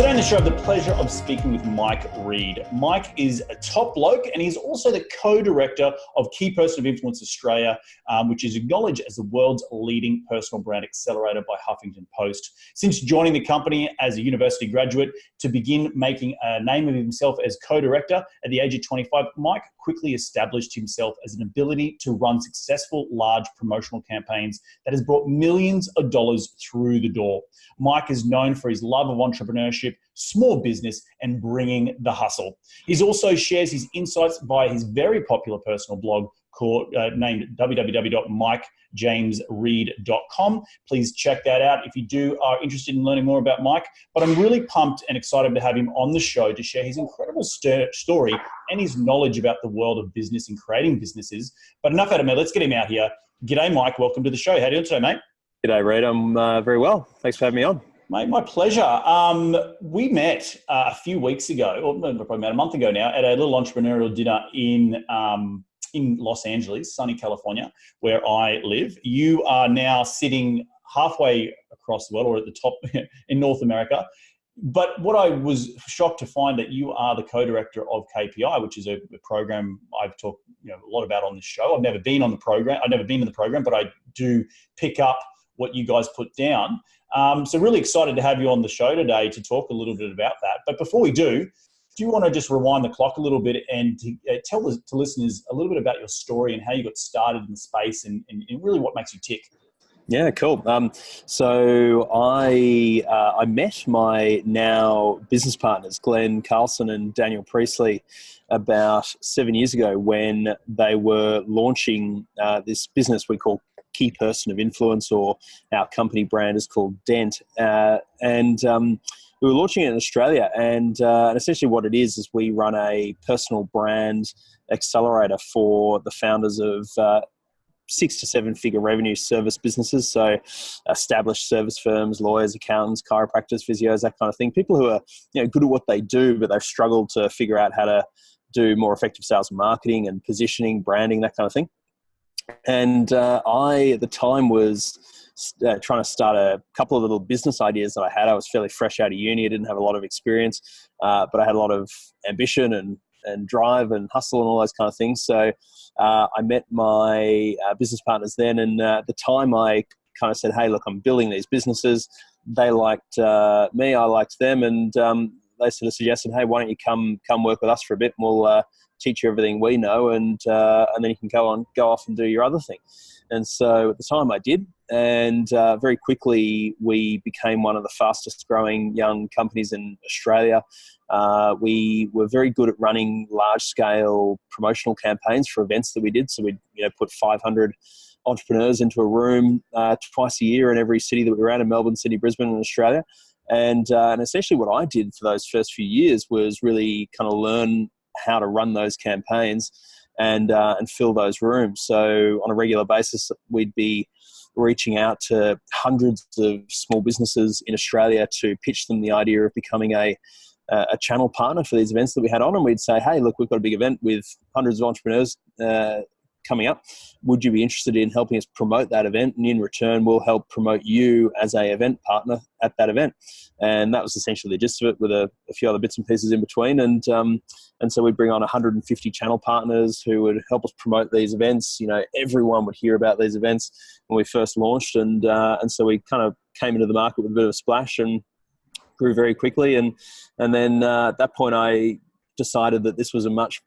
Today on the show, I have the pleasure of speaking with Mike Reid. Mike is a top bloke and he's also the co-director of Key Person of Influence Australia, which is acknowledged as the world's leading personal brand accelerator by Huffington Post. Since joining the company as a university graduate to begin making a name of himself as co-director at the age of 25, Mike quickly established himself as an ability to run successful, large promotional campaigns that has brought millions of dollars through the door. Mike is known for his love of entrepreneurship, small business, and bringing the hustle. He also shares his insights via his very popular personal blog named www.mikejamesreid.com. Please check that out if you are interested in learning more about Mike. But I'm really pumped and excited to have him on the show to share his incredible story and his knowledge about the world of business and creating businesses. But enough out of me. Let's get him out here. G'day, Mike. Welcome to the show. How are you doing today, mate? G'day, Reid. I'm very well. Thanks for having me on. Mate, my pleasure. We met a few weeks ago, or probably about a month ago now, at a little entrepreneurial dinner in Los Angeles, sunny California, where I live. You are now sitting halfway across the world, or at the top in North America. But what I was shocked to find that you are the co-director of KPI, which is a program I've talked a lot about on this show. I've never been in the program, but I do pick up what you guys put down. So really excited to have you on the show today to talk a little bit about that. But before we do you want to just rewind the clock a little bit and tell to listeners a little bit about your story and how you got started in the space and really what makes you tick? Yeah, cool. So I met my now business partners, Glenn Carlson and Daniel Priestley, about 7 years ago when they were launching this business we call Key Person of Influence, or our company brand is called Dent. We were launching it in Australia, and essentially what it is we run a personal brand accelerator for the founders of 6 to 7 figure revenue service businesses. So established service firms, lawyers, accountants, chiropractors, physios, that kind of thing. People who are good at what they do, but they've struggled to figure out how to do more effective sales and marketing and positioning, branding, that kind of thing. And I, at the time, was trying to start a couple of little business ideas that I had. I was fairly fresh out of uni. I didn't have a lot of experience, but I had a lot of ambition and drive and hustle and all those kind of things. So I met my business partners then, and at the time I kind of said, hey, look, I'm building these businesses. They liked me, I liked them, and they sort of suggested, hey, why don't you come work with us for a bit, and we'll teach you everything we know, and then you can go off and do your other thing. And so at the time I did, and very quickly we became one of the fastest growing young companies in Australia. We were very good at running large scale promotional campaigns for events that we did. So we'd put 500 entrepreneurs into a room twice a year in every city that we were at, in Melbourne, Sydney, Brisbane, and Australia. And essentially what I did for those first few years was really kind of learn how to run those campaigns and fill those rooms. So on a regular basis, we'd be reaching out to hundreds of small businesses in Australia to pitch them the idea of becoming a channel partner for these events that we had on. And we'd say, hey, look, we've got a big event with hundreds of entrepreneurs coming up. Would you be interested in helping us promote that event? And in return, we'll help promote you as a event partner at that event. And that was essentially the gist of it, with a few other bits and pieces in between. And so we'd bring on 150 channel partners who would help us promote these events. Everyone would hear about these events when we first launched. And so we kind of came into the market with a bit of a splash and grew very quickly. And then at that point, I decided that this was a much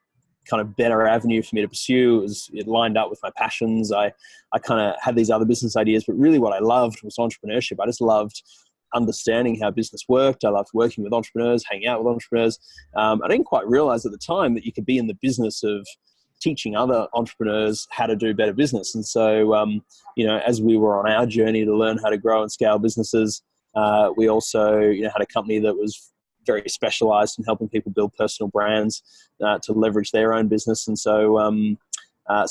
kind of better avenue for me to pursue. It lined up with my passions. I kind of had these other business ideas, but really what I loved was entrepreneurship. I just loved understanding how business worked. I loved working with entrepreneurs, hanging out with entrepreneurs. I didn't quite realize at the time that you could be in the business of teaching other entrepreneurs how to do better business. And so, as we were on our journey to learn how to grow and scale businesses, we also, had a company that was very specialized in helping people build personal brands to leverage their own business. And so I kind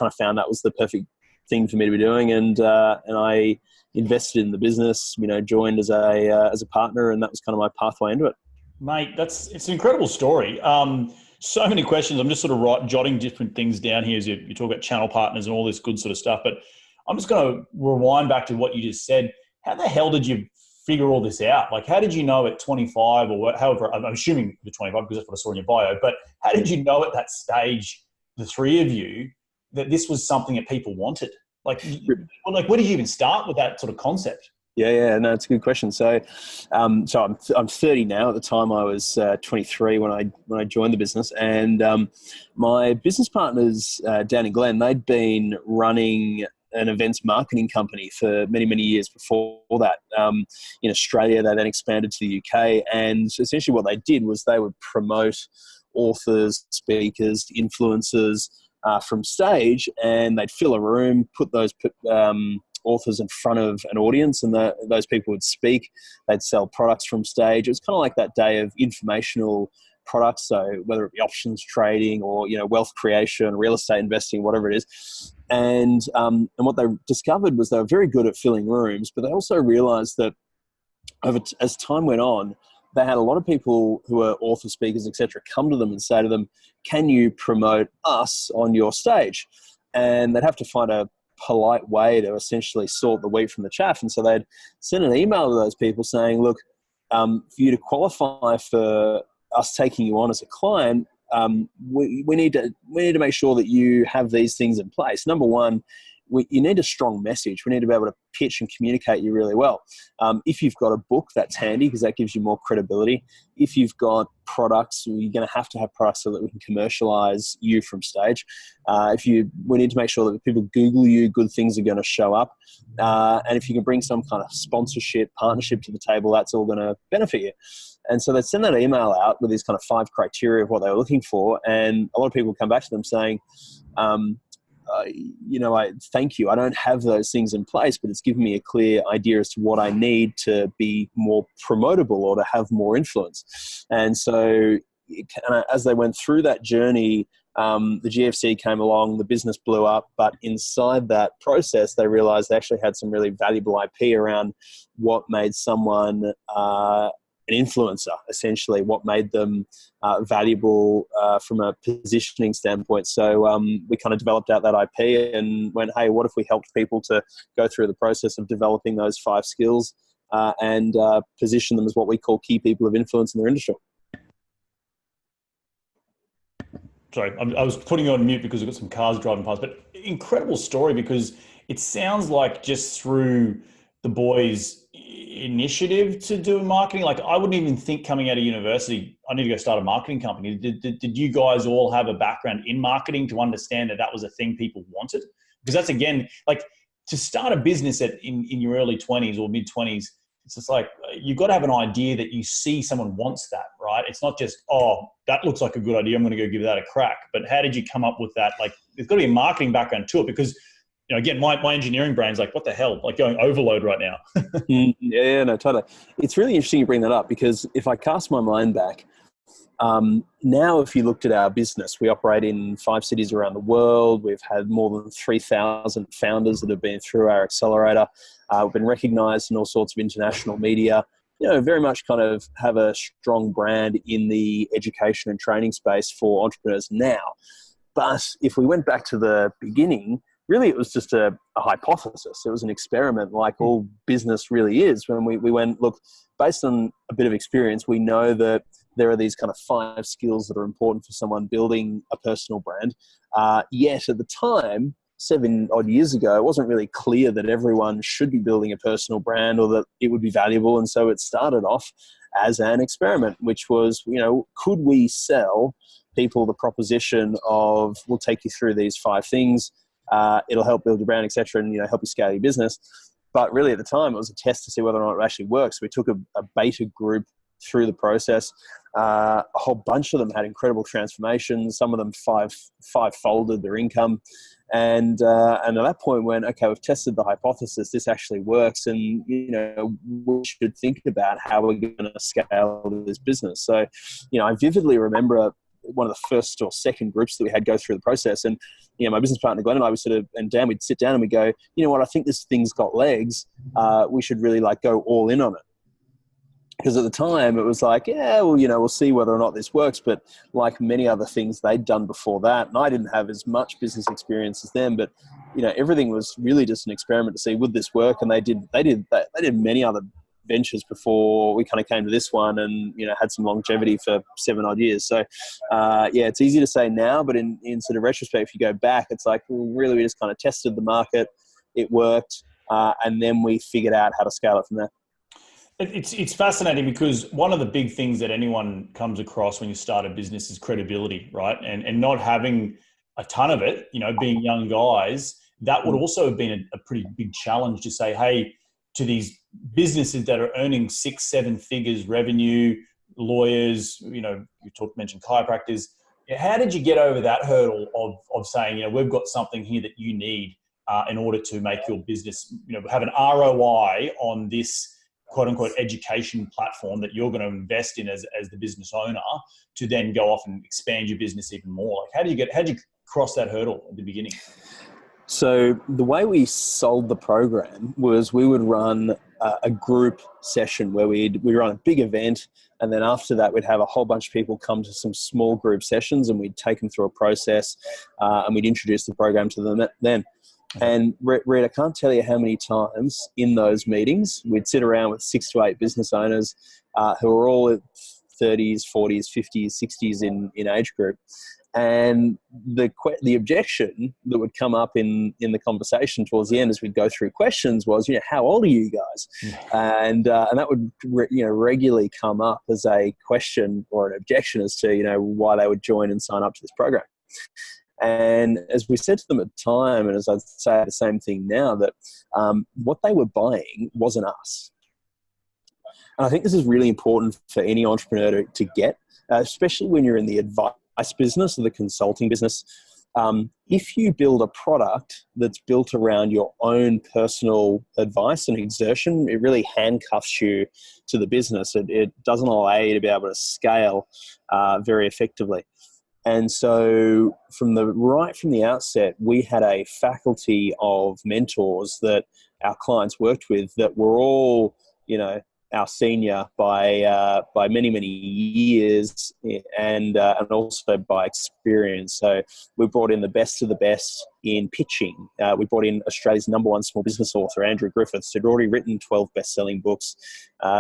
of found that was the perfect thing for me to be doing. And I invested in the business, joined as a partner, and that was kind of my pathway into it. Mate, it's an incredible story. So many questions. I'm just sort of jotting different things down here as you talk about channel partners and all this good sort of stuff. But I'm just going to rewind back to what you just said. How the hell did you figure all this out? Like, how did you know at 25 or however, I'm assuming you're 25 because that's what I saw in your bio, but how did you know at that stage, the three of you, that this was something that people wanted? Like, where did you even start with that sort of concept? Yeah, no, it's a good question. So, I'm 30 now. At the time, I was 23 when I joined the business, and my business partners, Dan and Glenn, they'd been running an events marketing company for many, many years before that. In Australia, they then expanded to the UK, and essentially what they did was they would promote authors, speakers, influencers from stage, and they'd fill a room, put those authors in front of an audience, and those people would speak. They'd sell products from stage. It was kind of like that day of informational products, so whether it be options trading or wealth creation, real estate investing, whatever it is. And what they discovered was they were very good at filling rooms, but they also realized that as time went on, they had a lot of people who are author speakers, etc., come to them and say to them, "Can you promote us on your stage?" And they'd have to find a polite way to essentially sort the wheat from the chaff. And so they'd send an email to those people saying, "Look, for you to qualify for us taking you on as a client, we need to make sure that you have these things in place. Number one, you need a strong message. We need to be able to pitch and communicate you really well. If you've got a book, that's handy because that gives you more credibility. If you've got products, you're going to have products so that we can commercialize you from stage. We need to make sure that if people Google you, good things are going to show up. And if you can bring some kind of sponsorship, partnership to the table, that's all going to benefit you." And so they'd send that email out with these kind of 5 criteria of what they were looking for. And a lot of people would come back to them saying, I thank you. I don't have those things in place, but it's given me a clear idea as to what I need to be more promotable or to have more influence. And so as they went through that journey, the GFC came along, the business blew up, but inside that process, they realized they actually had some really valuable IP around what made someone an influencer, essentially, what made them valuable from a positioning standpoint. So we kind of developed out that IP and went, hey, what if we helped people to go through the process of developing those 5 skills and position them as what we call key people of influence in their industry? Sorry, I was putting you on mute because we've got some cars driving past, but incredible story, because it sounds like just through the boys' initiative to do marketing, like I wouldn't even think coming out of university, I need to go start a marketing company. Did you guys all have a background in marketing to understand that was a thing people wanted? Because that's, again, like to start a business in your early 20s or mid 20s, it's just like, you've got to have an idea that you see someone wants that, right? It's not just, oh, that looks like a good idea, I'm going to go give that a crack. But how did you come up with that? Like, there's got to be a marketing background to it, because, again, my engineering brain's like, what the hell? Like going overload right now. Yeah, no, totally. It's really interesting you bring that up, because if I cast my mind back, now if you looked at our business, we operate in 5 cities around the world. We've had more than 3,000 founders that have been through our accelerator. We've been recognized in all sorts of international media. Very much kind of have a strong brand in the education and training space for entrepreneurs now. But if we went back to the beginning, really, it was just a hypothesis. It was an experiment, like all business really is. When we went, look, based on a bit of experience, we know that there are these kind of 5 skills that are important for someone building a personal brand. Yet at the time, 7 odd years ago, it wasn't really clear that everyone should be building a personal brand or that it would be valuable. And so it started off as an experiment, which was, could we sell people the proposition of, we'll take you through these 5 things, it'll help build your brand, etc., and help you scale your business. But really at the time, it was a test to see whether or not it actually works. We took a beta group through the process. A whole bunch of them had incredible transformations. Some of them five-folded their income. And at that point when, okay, we've tested the hypothesis, this actually works, and we should think about how we're going to scale this business. So, I vividly remember one of the first or second groups that we had go through the process, and my business partner Glenn and I and Dan, we'd sit down and we go, I think this thing's got legs. We should really go all in on it. Because at the time it was like, yeah, well, we'll see whether or not this works. But like many other things they'd done before that, and I didn't have as much business experience as them, but everything was really just an experiment to see would this work. And they did many other ventures before we kind of came to this one, and had some longevity for 7 odd years. So it's easy to say now, but in sort of retrospect, if you go back, it's like, well, really we just kind of tested the market, it worked, and then we figured out how to scale it from there. It's fascinating because one of the big things that anyone comes across when you start a business is credibility, right? And not having a ton of it, being young guys, that would also have been a pretty big challenge to say, hey, to these businesses that are earning 6-7 figures revenue, lawyers, mentioned chiropractors. How did you get over that hurdle of saying, we've got something here that you need in order to make your business, have an ROI on this quote unquote education platform that you're going to invest in as the business owner to then go off and expand your business even more? Like, how do you cross that hurdle at the beginning? So the way we sold the program was we would run a group session where we'd run a big event, and then after that we'd have a whole bunch of people come to some small group sessions, and we'd take them through a process, and we'd introduce the program to them then. And Reid, I can't tell you how many times in those meetings we'd sit around with 6 to 8 business owners who are all at 30s, 40s, 50s, 60s in age group. And the objection that would come up in the conversation towards the end as we'd go through questions was, how old are you guys? And that would regularly come up as a question or an objection as to why they would join and sign up to this program. And as we said to them at the time, and as I'd say the same thing now, that what they were buying wasn't us. And I think this is really important for any entrepreneur to get, especially when you're in the advice business or the consulting business. If you build a product that's built around your own personal advice and exertion, it really handcuffs you to the business. It doesn't allow you to be able to scale very effectively. And so from the outset, we had a faculty of mentors that our clients worked with that were all, our senior by many, many years, and also by experience. So we brought in the best of the best in pitching. We brought in Australia's #1 small business author, Andrew Griffiths, who'd already written 12 best-selling books.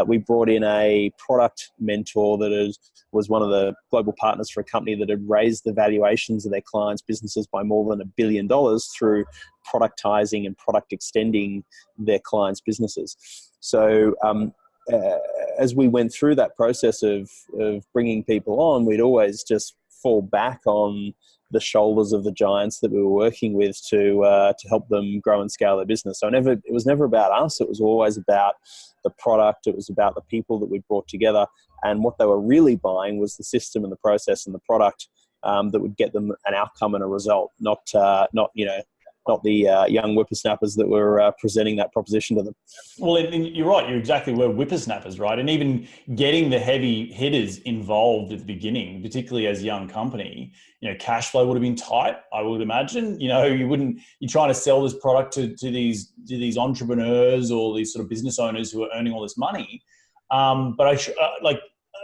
We brought in a product mentor that was one of the global partners for a company that had raised the valuations of their clients' businesses by more than $1 billion through productizing and product extending their clients' businesses. So as we went through that process of bringing people on, we'd always just fall back on the shoulders of the giants that we were working with to help them grow and scale their business. So it was never about us. It was always about the product. It was about the people that we brought together. And what they were really buying was the system and the process and the product that would get them an outcome and a result, not the young whippersnappers that were presenting that proposition to them. Well, and you're right. You're exactly, we're whippersnappers, right? And even getting the heavy hitters involved at the beginning, particularly as a young company, cash flow would have been tight, I would imagine. You're trying to sell this product to these entrepreneurs or these sort of business owners who are earning all this money. But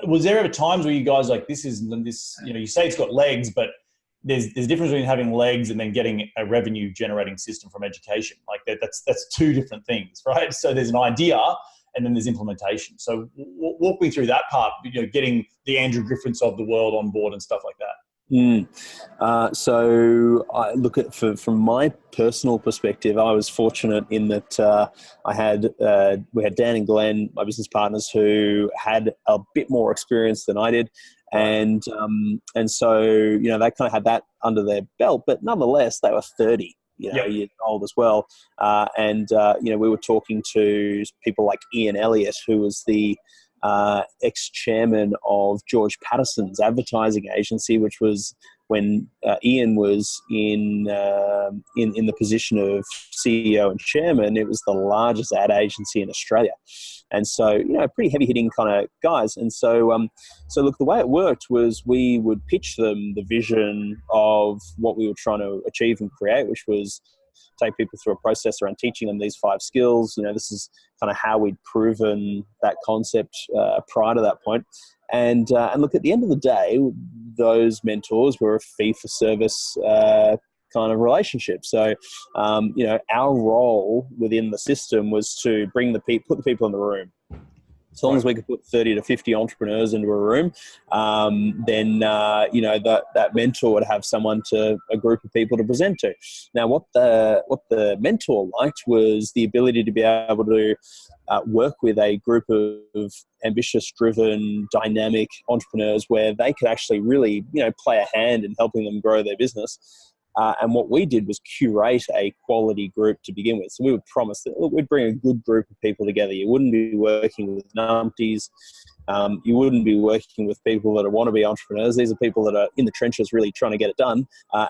was there ever times where you guys this, you say it's got legs, but there's a difference between having legs and then getting a revenue generating system from education. Like that's 2 different things, right? So there's an idea and then there's implementation. So walk me through that part, getting the Andrew Griffiths of the world on board and stuff like that. So I look at from my personal perspective, I was fortunate in that we had Dan and Glenn, my business partners, who had a bit more experience than I did. And so, they kind of had that under their belt, but nonetheless, they were 30, years old as well. We were talking to people like Ian Elliott, who was the ex-chairman of George Patterson's advertising agency, which was when Ian was in the position of CEO and chairman. It was the largest ad agency in Australia. And so, pretty heavy hitting kind of guys. And so, look, the way it worked was we would pitch them the vision of what we were trying to achieve and create, which was take people through a process around teaching them these 5 skills. This is kind of how we'd proven that concept prior to that point. And look, at the end of the day, those mentors were a fee-for-service kind of relationship. So, our role within the system was to put the people in the room. As long as we could put 30 to 50 entrepreneurs into a room, then that mentor would have a group of people to present to. Now, what the mentor liked was the ability to be able to work with a group of ambitious, driven, dynamic entrepreneurs where they could actually really, play a hand in helping them grow their business. And what we did was curate a quality group to begin with. So we would promise that, look, we'd bring a good group of people together. You wouldn't be working with numpties. You wouldn't be working with people that want to be entrepreneurs. These are people that are in the trenches really trying to get it done.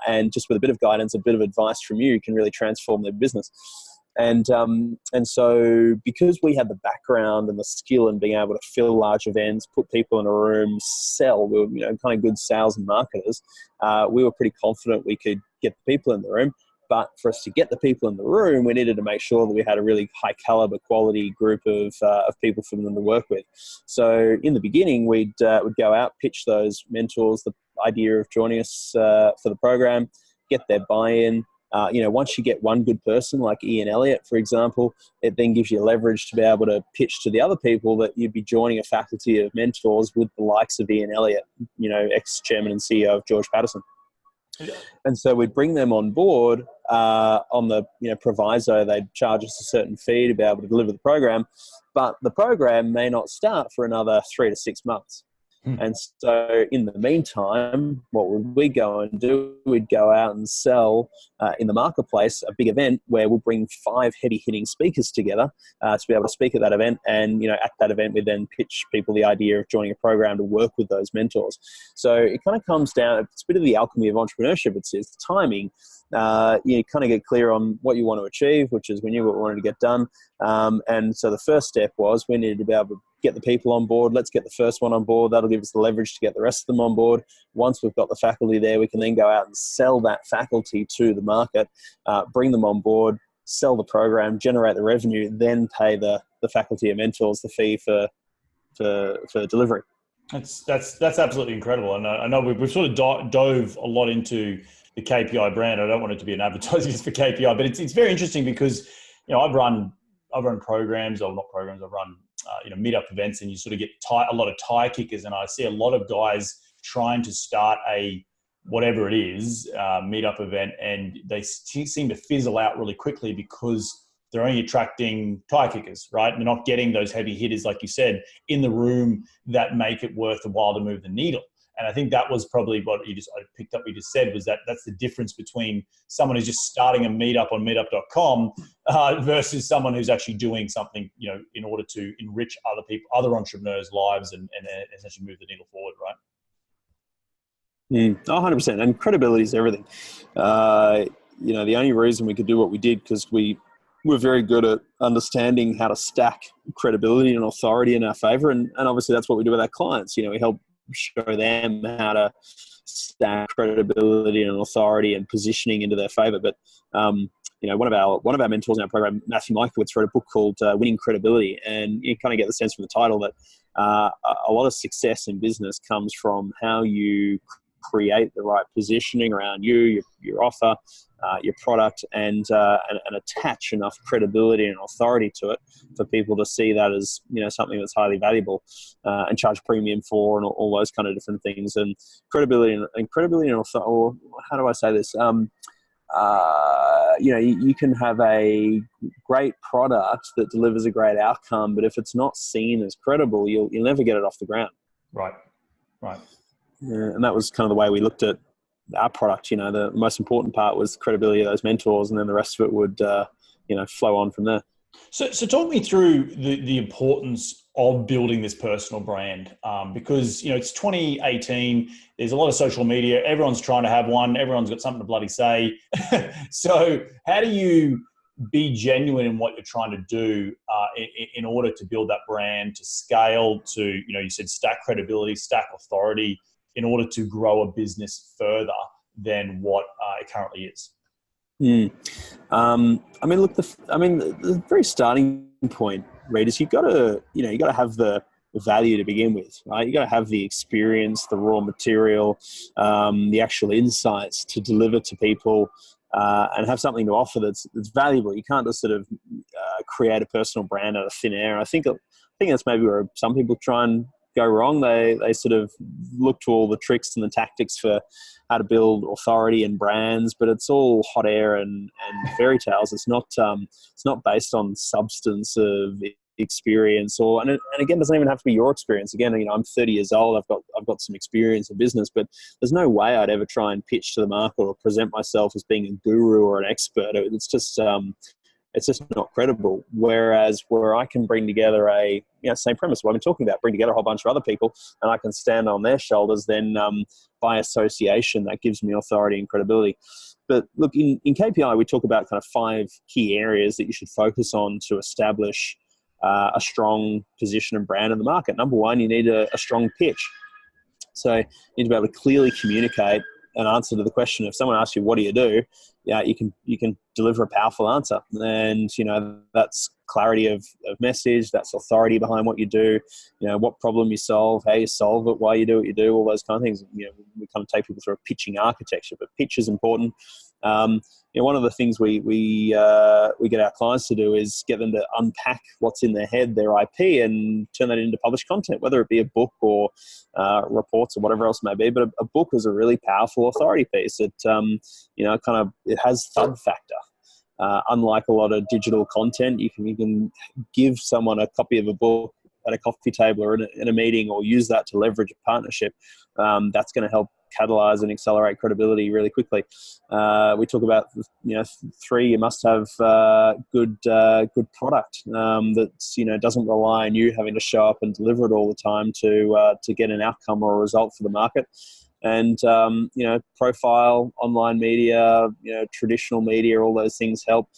And just with a bit of guidance, a bit of advice from you can really transform their business. And so because we had the background and the skill in being able to fill large events, put people in a room, sell, we were kind of good sales and marketers, we were pretty confident we could get the people in the room. But for us to get the people in the room, we needed to make sure that we had a really high caliber quality group of people for them to work with. So in the beginning, we'd go out, pitch those mentors the idea of joining us for the program, get their buy-in. Once you get one good person like Ian Elliott, for example, it then gives you leverage to be able to pitch to the other people that you'd be joining a faculty of mentors with the likes of Ian Elliott, ex-chairman and CEO of George Patterson. Yeah. And so we'd bring them on board on the proviso they'd charge us a certain fee to be able to deliver the program, but the program may not start for another 3 to 6 months. And so in the meantime, what would we go and do? We'd go out and sell in the marketplace a big event where we'll bring 5 heavy-hitting speakers together to be able to speak at that event. And, at that event, we then pitch people the idea of joining a program to work with those mentors. So it kind of comes down, it's a bit of the alchemy of entrepreneurship. It's timing. You kind of get clear on what you want to achieve, which is we knew what we wanted to get done. And so the first step was we needed to be able to get the people on board. Let's get the first one on board. That'll give us the leverage to get the rest of them on board. Once we've got the faculty there, we can then go out and sell that faculty to the market, bring them on board, sell the program, generate the revenue, then pay the faculty and mentors the fee for delivery. That's absolutely incredible. And I know we've sort of dove a lot into the KPI brand. I don't want it to be an advertising just for KPI, but it's very interesting because, I've run programs, or not programs, I've run, meetup events, and you sort of get a lot of tire kickers. And I see a lot of guys trying to start a, whatever it is, meetup event, and they seem to fizzle out really quickly because they're only attracting tire kickers, right? They're not getting those heavy hitters, like you said, in the room that make it worth the while to move the needle. And I think that was probably what I picked up you just said, was that's the difference between someone who's just starting a meetup on meetup.com versus someone who's actually doing something, in order to enrich other entrepreneurs' lives and essentially move the needle forward, right? 100%. And credibility is everything. The only reason we could do what we did because we were very good at understanding how to stack credibility and authority in our favor. And obviously that's what we do with our clients. We help show them how to stack credibility and authority and positioning into their favor. But one of our mentors in our program, Matthew Michaelwitz, wrote a book called Winning Credibility, and you kind of get the sense from the title that a lot of success in business comes from how you create the right positioning around you, your offer, your product, and attach enough credibility and authority to it for people to see that as something that's highly valuable and charge premium for, and all those kind of different things. And credibility and authority, or how do I say this? You can have a great product that delivers a great outcome, but if it's not seen as credible, you'll never get it off the ground. Right. And that was kind of the way we looked at our product. The most important part was credibility of those mentors, and then the rest of it would, flow on from there. So talk me through the importance of building this personal brand, because, it's 2018. There's a lot of social media. Everyone's trying to have one. Everyone's got something to bloody say. So how do you be genuine in what you're trying to do in order to build that brand, to scale, to, you said stack credibility, stack authority, in order to grow a business further than what it currently is? The very starting point, Reid, is you got to have the value to begin with, right? You got to have the experience, the raw material, the actual insights to deliver to people, and have something to offer that's valuable. You can't just sort of create a personal brand out of thin air. I think think that's maybe where some people try and go wrong. They sort of look to all the tricks and the tactics for how to build authority and brands, but it's all hot air and fairy tales. It's not based on substance of experience, and again, it doesn't even have to be your experience. Again, I'm 30 years old. I've got some experience in business, but there's no way I'd ever try and pitch to the market or present myself as being a guru or an expert. It's just not credible. Whereas where I can bring together same premise, what I've been talking about, bring together a whole bunch of other people and I can stand on their shoulders, then by association, that gives me authority and credibility. But look, in KPI, we talk about kind of 5 key areas that you should focus on to establish a strong position and brand in the market. Number 1, you need a strong pitch. So you need to be able to clearly communicate an answer to the question. If someone asks you, what do you do? Yeah, you can deliver a powerful answer. And, that's clarity of message, that's authority behind what you do, what problem you solve, how you solve it, why you do what you do, all those kind of things. We kind of take people through a pitching architecture, but pitch is important. One of the things we get our clients to do is get them to unpack what's in their head, their IP, and turn that into published content, whether it be a book or reports or whatever else it may be. But a book is a really powerful authority piece. It it has thud factor. Unlike a lot of digital content, you can give someone a copy of a book at a coffee table or in a meeting, or use that to leverage a partnership. That's going to help catalyze and accelerate credibility really quickly. We talk about 3. You must have good product that's doesn't rely on you having to show up and deliver it all the time to get an outcome or a result for the market. And profile, online media, traditional media, all those things help.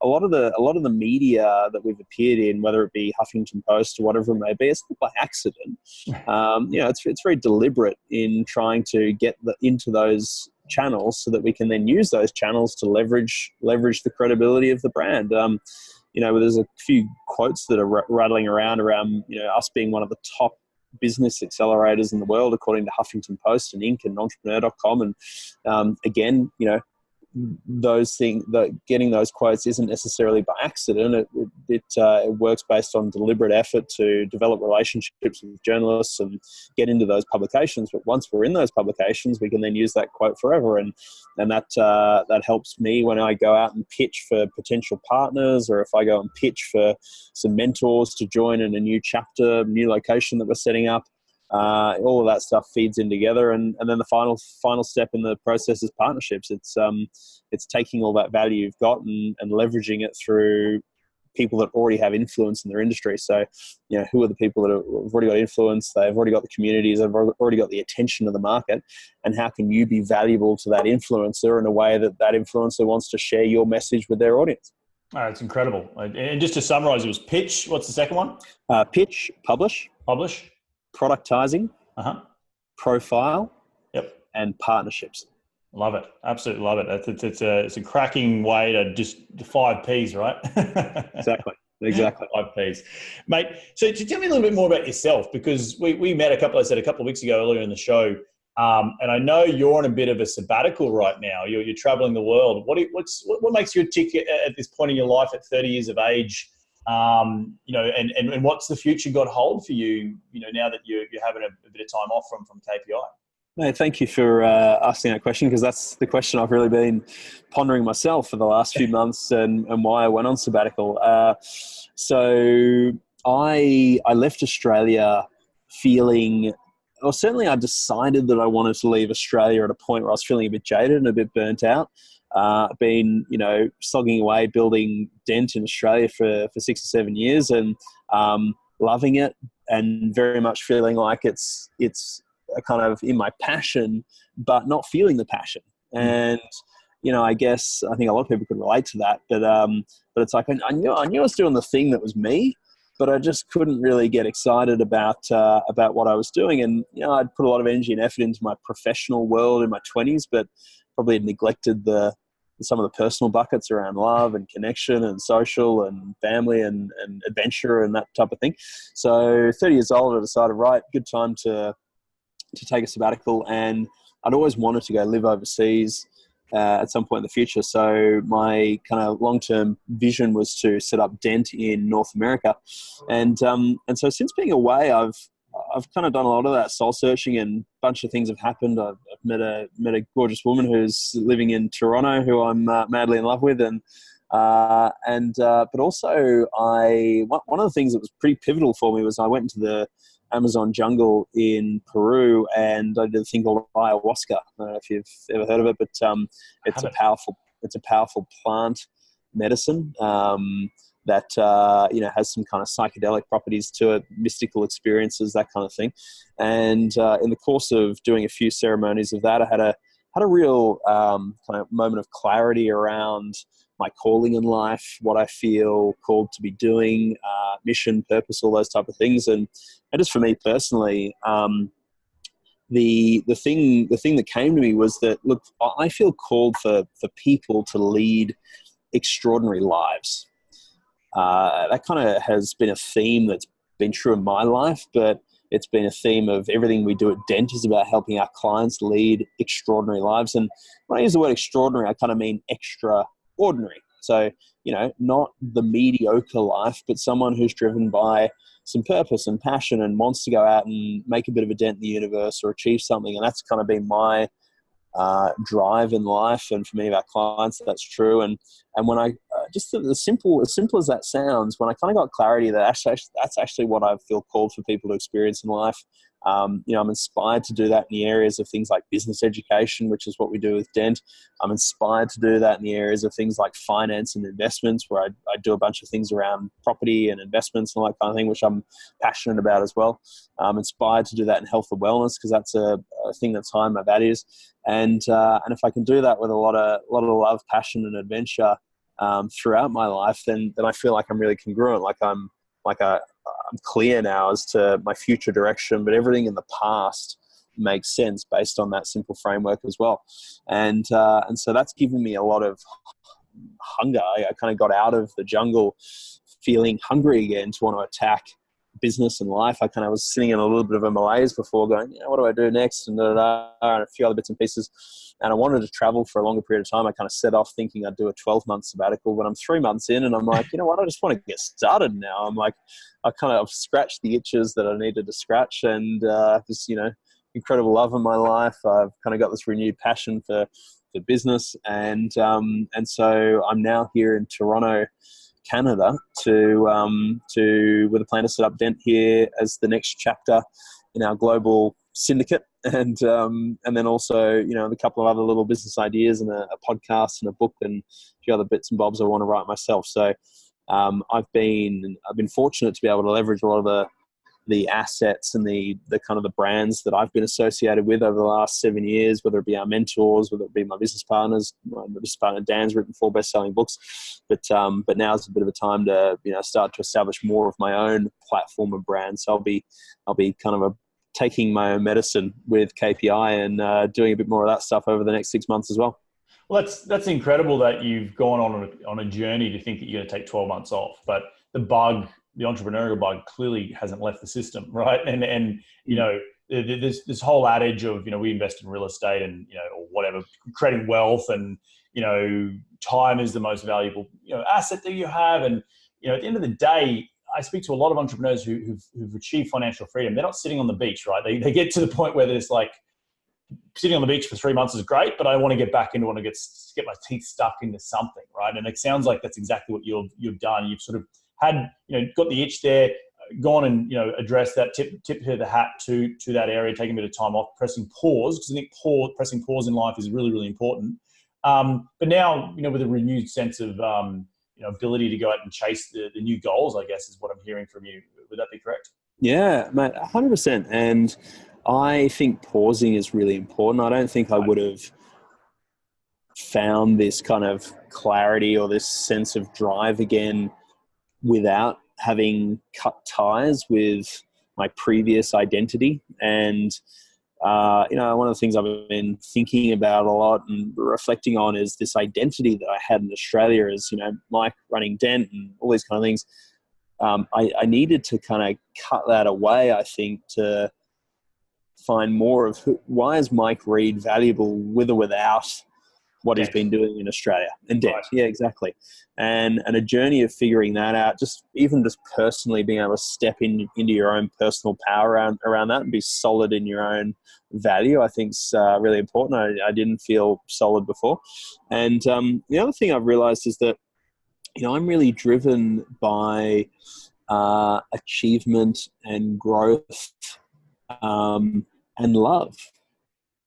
A lot of the media that we've appeared in, whether it be Huffington Post or whatever it may be, it's not by accident. It's very deliberate in trying to get into those channels so that we can then use those channels to leverage the credibility of the brand. There's a few quotes that are rattling around us being one of the top business accelerators in the world, according to Huffington Post and Inc. and Entrepreneur.com. And again, those things, getting those quotes isn't necessarily by accident. It works based on deliberate effort to develop relationships with journalists and get into those publications. But once we're in those publications, we can then use that quote forever, and that helps me when I go out and pitch for potential partners, or if I go and pitch for some mentors to join in a new chapter, new location that we're setting up. All of that stuff feeds in together, and then the final step in the process is partnerships. It's taking all that value you've got and leveraging it through people that already have influence in their industry. So, who are the people that have already got influence? They've already got the communities. They've already got the attention of the market. And how can you be valuable to that influencer in a way that influencer wants to share your message with their audience? Oh, it's incredible. And just to summarize, it was pitch. What's the second one? Pitch, publish, productizing, profile, and partnerships. Love it. Absolutely love it. It's a cracking way to just 5 Ps, right? Exactly. 5 Ps. Mate, so tell me a little bit more about yourself, because we met a couple of weeks ago earlier in the show, and I know you're on a bit of a sabbatical right now. You're traveling the world. What makes you tick at this point in your life at 30 years of age? And what's the future got hold for you, now that you're having a bit of time off from KPI? No, thank you for asking that question, because that's the question I've really been pondering myself for the last few months, and why I went on sabbatical. So I left Australia feeling, or certainly I decided that I wanted to leave Australia at a point where I was feeling a bit jaded and a bit burnt out. Been, slogging away, building Dent in Australia for 6 or 7 years, and loving it, and very much feeling like it's a kind of in my passion, but not feeling the passion. And I guess I think a lot of people could relate to that. But it's like I knew I was doing the thing that was me, but I just couldn't really get excited about what I was doing. And I'd put a lot of energy and effort into my professional world in my 20s, but probably had neglected some of the personal buckets around love and connection and social and family and adventure and that type of thing. So 30 years old, I decided, right, good time to take a sabbatical. And I'd always wanted to go live overseas. at some point in the future. So my kind of long-term vision was to set up Dent in North America, and so since being away, I've kind of done a lot of that soul searching, and a bunch of things have happened. I've met a gorgeous woman who's living in Toronto, who I'm madly in love with, but also one of the things that was pretty pivotal for me was I went into the Amazon jungle in Peru, and I did a thing called ayahuasca. I don't know if you've ever heard of it, but it's a powerful plant medicine that has some kind of psychedelic properties to it, mystical experiences, that kind of thing. And in the course of doing a few ceremonies of that, I had a real kind of moment of clarity around my calling in life, what I feel called to be doing, mission, purpose, all those type of things. And just for me personally, the thing that came to me was that, look, I feel called for people to lead extraordinary lives. That kind of has been a theme that's been true in my life, but it's been a theme of everything we do at Dent is about helping our clients lead extraordinary lives. And when I use the word extraordinary, I kind of mean extraordinary. So, not the mediocre life, but someone who's driven by some purpose and passion and wants to go out and make a bit of a dent in the universe or achieve something. And that's kind of been my drive in life, and for many of our clients that's true. And when I just as simple as that sounds, when I kind of got clarity that that's actually what I feel called for people to experience in life. I'm inspired to do that in the areas of things like business education, which is what we do with Dent. I'm inspired to do that in the areas of things like finance and investments, where I do a bunch of things around property and investments and all that kind of thing, which I'm passionate about as well. I'm inspired to do that in health and wellness, because that's a thing that's high in my values. And if I can do that with a lot of love, passion, and adventure throughout my life, then I feel like I'm really congruent. I'm clear now as to my future direction, but everything in the past makes sense based on that simple framework as well. And so that's given me a lot of hunger. I kind of got out of the jungle feeling hungry again to want to attack business and life. I kind of was sitting in a little bit of a malaise before, going, what do I do next? And and a few other bits and pieces. And I wanted to travel for a longer period of time. I kind of set off thinking I'd do a 12-month sabbatical, but I'm 3 months in, and I'm like, you know what? I just want to get started now. I'm like, I've scratched the itches that I needed to scratch, and this, incredible love in my life. I've kind of got this renewed passion for business, and so I'm now here in Toronto, Canada, with a plan to set up Dent here as the next chapter in our global syndicate, and then also a couple of other little business ideas and a podcast and a book and a few other bits and bobs I want to write myself. So I've been fortunate to be able to leverage a lot of the assets and the kind of the brands that I've been associated with over the last 7 years, whether it be our mentors, whether it be my business partners. My business partner Dan's written 4 best-selling books, but now is a bit of a time to start to establish more of my own platform and brand. So I'll be kind of taking my own medicine with KPI and doing a bit more of that stuff over the next 6 months as well. Well, that's incredible that you've gone on a journey to think that you're going to take 12 months off, but the entrepreneurial bug clearly hasn't left the system, right? And there's this whole adage of, we invest in real estate and, or whatever, creating wealth, and, time is the most valuable, asset that you have. And, at the end of the day, I speak to a lot of entrepreneurs who've achieved financial freedom. They're not sitting on the beach, right? They get to the point where there's like, sitting on the beach for 3 months is great, but I want to get back into, want to get my teeth stuck into something, right? And it sounds like that's exactly what you've done. You've sort of had, got the itch there, gone and, addressed that, tip the hat to that area, taking a bit of time off, pressing pause, because I think pressing pause in life is really, really important. But now, with a renewed sense of, ability to go out and chase the new goals, I guess, is what I'm hearing from you. Would that be correct? Yeah, mate, 100%. And I think pausing is really important. I don't think I would have found this kind of clarity or this sense of drive again without having cut ties with my previous identity. And, one of the things I've been thinking about a lot and reflecting on is this identity that I had in Australia as, Mike running Dent and all these kind of things. I needed to kind of cut that away, I think, to find more of why is Mike Reid valuable with or without what he's Debt. been doing in Australia and debt. Right. Yeah, exactly. And a journey of figuring that out, just personally being able to step into your own personal power around that and be solid in your own value, I think is really important. I didn't feel solid before. And the other thing I've realized is that, I'm really driven by achievement and growth and love.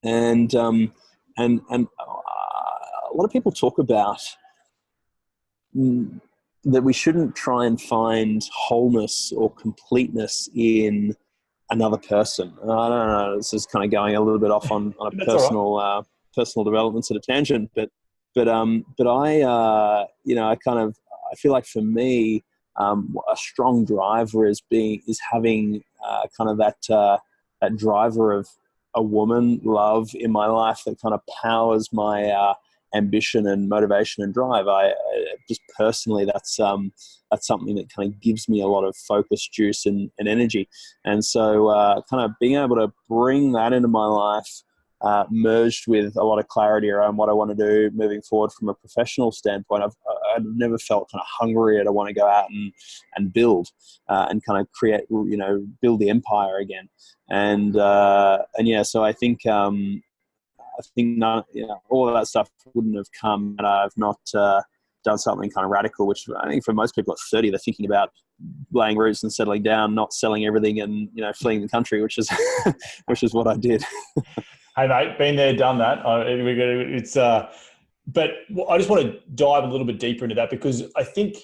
And a lot of people talk about that we shouldn't try and find wholeness or completeness in another person. I don't know. This is kind of going a little bit off on a personal development sort of tangent, but I I feel like for me, a strong driver is having kind of that driver of a woman love in my life that kind of powers my ambition and motivation and drive. I just personally, that's something that kind of gives me a lot of focus, juice, and energy. And so, kind of being able to bring that into my life, merged with a lot of clarity around what I want to do moving forward from a professional standpoint. I've never felt kind of hungrier to want to go out and build and kind of create, build the empire again. And yeah, so I think all of that stuff wouldn't have come had I've not done something kind of radical, which I think for most people at 30, they're thinking about laying roots and settling down, not selling everything and, fleeing the country, which is what I did. Hey mate, been there, done that. But I just want to dive a little bit deeper into that, because I think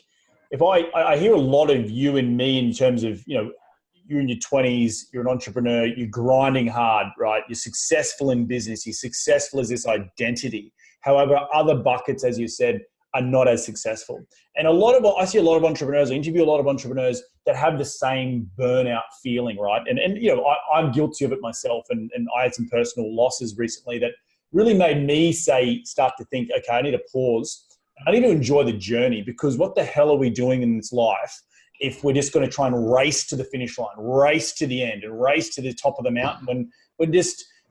if I hear a lot of you and me in terms of, you're in your 20s, you're an entrepreneur, you're grinding hard, right? You're successful in business, you're successful as this identity. However, other buckets, as you said, are not as successful. And I see a lot of entrepreneurs, I interview a lot of entrepreneurs that have the same burnout feeling, right? And I'm guilty of it myself. And I had some personal losses recently that really made me start to think, okay, I need to pause. I need to enjoy the journey, because what the hell are we doing in this life if we're just going to try and race to the finish line, race to the end, and race to the top of the mountain when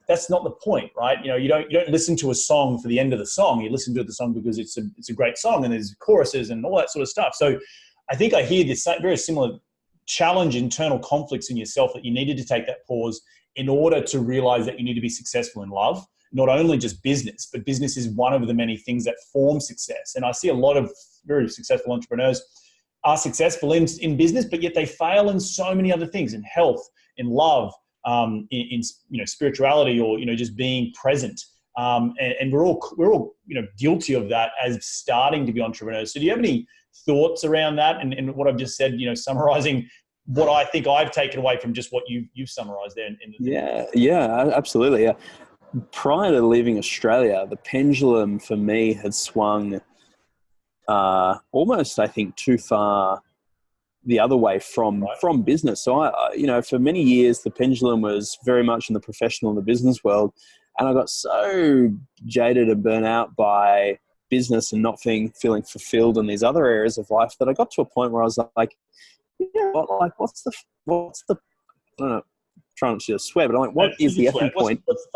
that's not the point, right? You don't listen to a song for the end of the song. You listen to the song because it's a great song and there's choruses and all that sort of stuff. So I think I hear this very similar challenge, internal conflicts in yourself, that you needed to take that pause in order to realize that you need to be successful in love, not only just business, but business is one of the many things that form success. And I see a lot of very successful entrepreneurs are successful in business, but yet they fail in so many other things, in health, in love, in spirituality, or just being present. And we're all guilty of that as starting to be entrepreneurs. So do you have any thoughts around that and what I've just said? Summarizing what I think I've taken away from just what you've summarized there. Yeah, absolutely. Yeah. Prior to leaving Australia, the pendulum for me had swung almost, I think, too far the other way from business. So I for many years, the pendulum was very much in the professional and the business world. And I got so jaded and burnt out by business and not feeling fulfilled in these other areas of life that I got to a point where I was like, what's the, I don't know, trying not to swear, but I'm like, what is the effing point? What's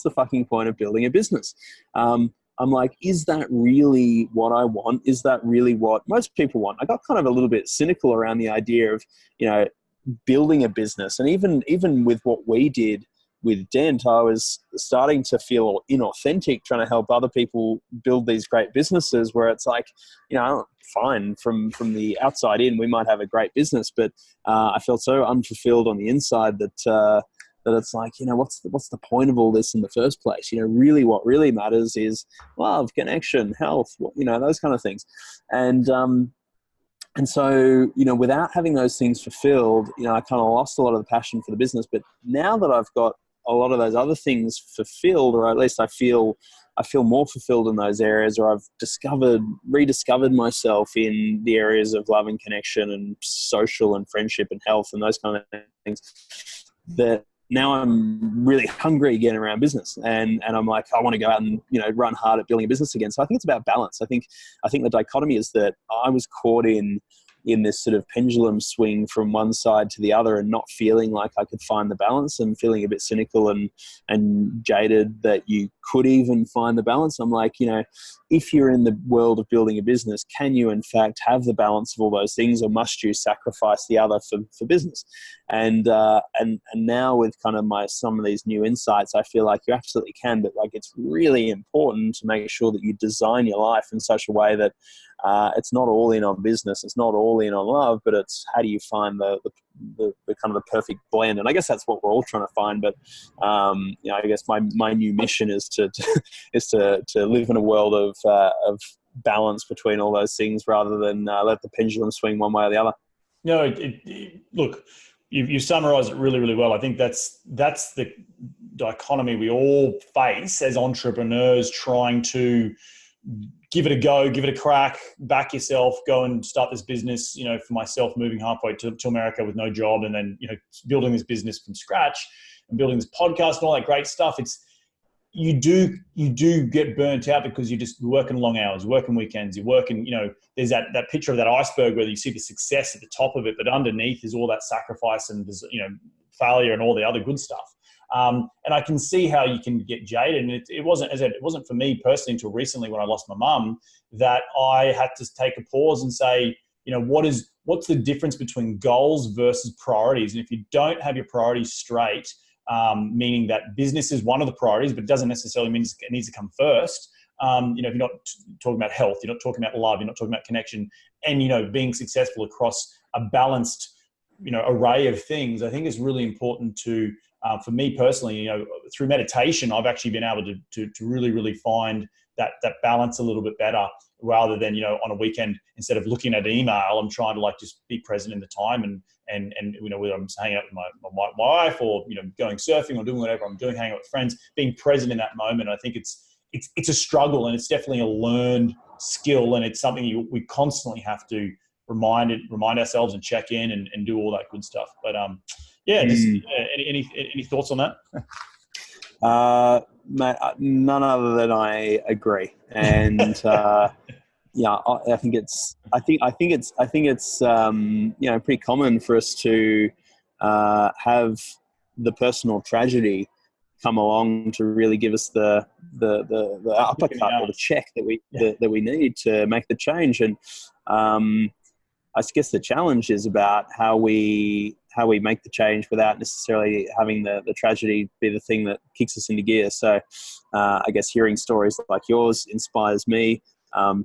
the fucking point of building a business? I'm like, is that really what I want? Is that really what most people want? I got kind of a little bit cynical around the idea of, building a business. And even with what we did with Dent, I was starting to feel inauthentic trying to help other people build these great businesses where it's like, fine, from the outside in, we might have a great business, but I felt so unfulfilled on the inside that it's like, what's the point of all this in the first place? Really what really matters is love, connection, health, those kind of things. And so, without having those things fulfilled, I kind of lost a lot of the passion for the business. But now that I've got a lot of those other things fulfilled, or at least I feel more fulfilled in those areas, or I've rediscovered myself in the areas of love and connection and social and friendship and health and those kind of things, that now I'm really hungry again around business, and I'm like, I want to go out and run hard at building a business again. So I think it's about balance. I think the dichotomy is that I was caught in in this sort of pendulum swing from one side to the other and not feeling like I could find the balance, and feeling a bit cynical and jaded that you could even find the balance. I'm like, if you're in the world of building a business, can you in fact have the balance of all those things, or must you sacrifice the other for business? And now with kind of some of these new insights, I feel like you absolutely can, but like it's really important to make sure that you design your life in such a way that it's not all in on business, it's not all in on love, but it's how do you find the kind of the perfect blend. And I guess that's what we're all trying to find. But I guess my new mission is to live in a world of balance between all those things, rather than let the pendulum swing one way or the other. No, look, you summarise it really, really well. I think that's the dichotomy we all face as entrepreneurs, trying to give it a go, give it a crack, back yourself, go and start this business. For myself, moving halfway to America with no job, and then building this business from scratch and building this podcast and all that great stuff. You do get burnt out because you're just working long hours, working weekends, you're working, there's that picture of that iceberg where you see the success at the top of it, but underneath is all that sacrifice and, failure and all the other good stuff. And I can see how you can get jaded. And it wasn't for me personally until recently, when I lost my mum, that I had to take a pause and say, what's the difference between goals versus priorities? And if you don't have your priorities straight, meaning that business is one of the priorities, but it doesn't necessarily mean it needs to come first. If you're not talking about health, you're not talking about love, you're not talking about connection, and, being successful across a balanced, array of things, I think is really important to, for me personally, through meditation, I've actually been able to really, really find that balance a little bit better, rather than, on a weekend, instead of looking at an email, I'm trying to just be present in the time and whether I'm hanging out with my wife, or, going surfing, or doing whatever I'm doing, hanging out with friends, being present in that moment. I think it's a struggle, and it's definitely a learned skill, and it's something we constantly have to remind ourselves and check in and do all that good stuff. But any thoughts on that? Mate, none other than I agree, and I think it's pretty common for us to have the personal tragedy come along to really give us the uppercut, or the check that we need to make the change. And I guess the challenge is about how we make the change without necessarily having the tragedy be the thing that kicks us into gear. So I guess hearing stories like yours inspires me.